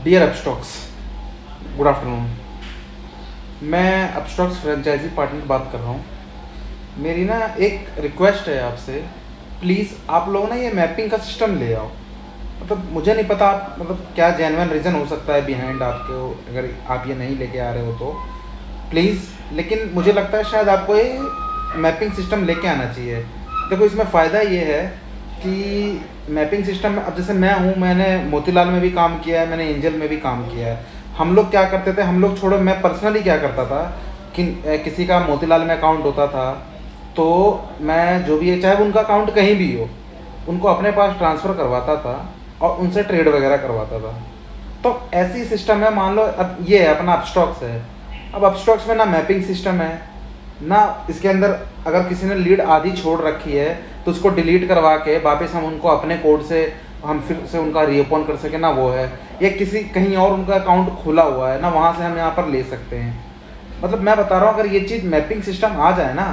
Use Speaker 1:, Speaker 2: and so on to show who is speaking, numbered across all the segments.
Speaker 1: Dear Upstox, good afternoon. मैं Upstox franchisee partner बात कर रहा हूँ। मेरी ना एक रिक्वेस्ट है आपसे, प्लीज़ आप लोग ना ये मैपिंग का सिस्टम ले आओ। मतलब मुझे नहीं पता आप मतलब क्या जेन्युइन रीज़न हो सकता है बिहाइंड आपके, अगर आप ये नहीं लेके आ रहे हो तो प्लीज़। लेकिन मुझे लगता है शायद आपको ये मैपिंग सिस्टम लेके आना चाहिए। देखो, इसमें फ़ायदा ये है कि मैपिंग सिस्टम में अब जैसे मैं हूँ, मैंने मोतीलाल में भी काम किया है, मैंने एंजल में भी काम किया है। हम लोग क्या करते थे, हम लोग छोड़ो, मैं पर्सनली क्या करता था कि किसी का मोतीलाल में अकाउंट होता था तो मैं जो भी है, चाहे उनका अकाउंट कहीं भी हो, उनको अपने पास ट्रांसफ़र करवाता था और उनसे ट्रेड वगैरह करवाता था। तो ऐसी सिस्टम है, मान लो अब ये है अपना अपस्टॉक्स है। अब अपस्टॉक्स में ना मैपिंग सिस्टम है ना, इसके अंदर अगर किसी ने लीड आधी छोड़ रखी है तो उसको डिलीट करवा के वापस हम उनको अपने कोड से हम फिर से उनका रीओपन कर सके ना, वो है। या किसी कहीं और उनका अकाउंट खुला हुआ है ना, वहाँ से हम यहाँ पर ले सकते हैं। मतलब मैं बता रहा हूँ, अगर ये चीज़ मैपिंग सिस्टम आ जाए ना,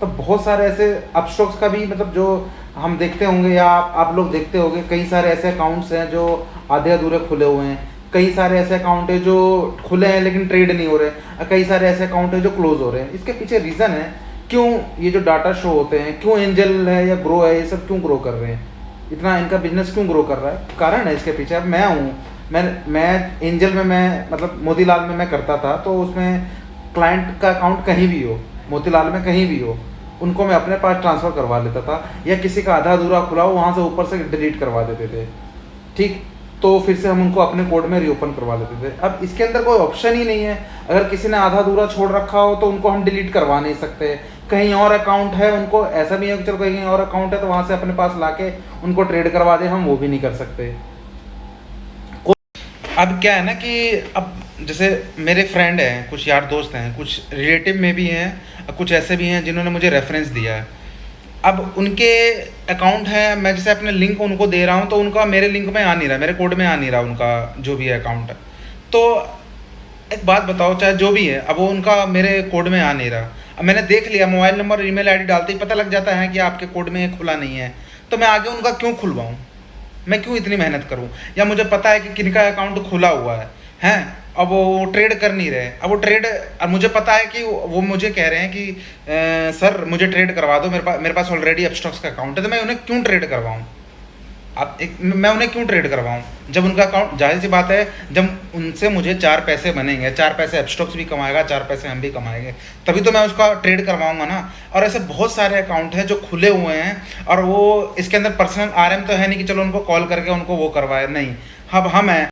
Speaker 1: तो बहुत सारे ऐसे अपस्टॉक्स का भी मतलब जो हम देखते होंगे या आप लोग देखते होंगे, कई सारे ऐसे अकाउंट्स हैं जो आधे अधूरे खुले हुए हैं। कई सारे ऐसे अकाउंट है जो खुले हैं लेकिन ट्रेड नहीं हो रहे। कई सारे ऐसे अकाउंट है जो क्लोज हो रहे हैं। इसके पीछे रीज़न है क्यों ये जो डाटा शो होते हैं, क्यों एंजल है या ग्रो है, ये सब क्यों ग्रो कर रहे हैं, इतना इनका बिजनेस क्यों ग्रो कर रहा है, कारण है इसके पीछे। अब मैं हूँ, मैं एंजल में, मैं मतलब मोतीलाल में मैं करता था, तो उसमें क्लाइंट का अकाउंट कहीं भी हो, मोतीलाल में कहीं भी हो, उनको मैं अपने पास ट्रांसफ़र करवा लेता था। या किसी का आधा अधूरा खुला हो, वहाँ से ऊपर से डिलीट करवा देते थे, ठीक। तो फिर से हम उनको अपने कोड में रीओपन करवा लेते थे। अब इसके अंदर कोई ऑप्शन ही नहीं है। अगर किसी ने आधा अधूरा छोड़ रखा हो तो उनको हम डिलीट करवा नहीं सकते। कहीं और अकाउंट है, उनको ऐसा भी है कि चलो कहीं और अकाउंट है तो वहाँ से अपने पास लाके उनको ट्रेड करवा दे, हम वो भी नहीं कर सकते। अब क्या है ना कि अब जैसे मेरे फ्रेंड हैं, कुछ यार दोस्त हैं, कुछ रिलेटिव में भी हैं, कुछ ऐसे भी हैं जिन्होंने मुझे रेफरेंस दिया है। अब उनके अकाउंट हैं, मैं जैसे अपने लिंक उनको दे रहा हूँ तो उनका मेरे लिंक में आ नहीं रहा, मेरे कोड में आ नहीं रहा उनका जो भी है अकाउंट है। तो एक बात बताओ, चाहे जो भी है, अब वो उनका मेरे कोड में आ नहीं रहा। अब मैंने देख लिया, मोबाइल नंबर और ईमेल आईडी डालते ही पता लग जाता है कि आपके कोड में ये खुला नहीं है। तो मैं आगे उनका क्यों खुलवाऊँ, मैं क्यों इतनी मेहनत करूँ? या मुझे पता है कि किनका अकाउंट खुला हुआ है, हैं, अब वो ट्रेड कर नहीं रहे। अब वो ट्रेड, अब मुझे पता है कि वो मुझे कह रहे हैं कि सर मुझे ट्रेड करवा दो, मेरे पास ऑलरेडी अपस्टॉक्स का अकाउंट है, तो मैं उन्हें क्यों ट्रेड करवाऊँ? अब मैं उन्हें क्यों ट्रेड करवाऊँ जब उनका अकाउंट, जाहिर सी बात है, जब उनसे मुझे 4 पैसे बनेंगे, 4 पैसे अपस्टॉक्स भी कमाएगा, 4 पैसे हम भी कमाएंगे, तभी तो मैं उसका ट्रेड करवाऊँगा ना। और ऐसे बहुत सारे अकाउंट हैं जो खुले हुए हैं और वो इसके अंदर पर्सनल आरएम तो है नहीं कि चलो उनको कॉल करके उनको वो करवाए, नहीं। अब हम हैं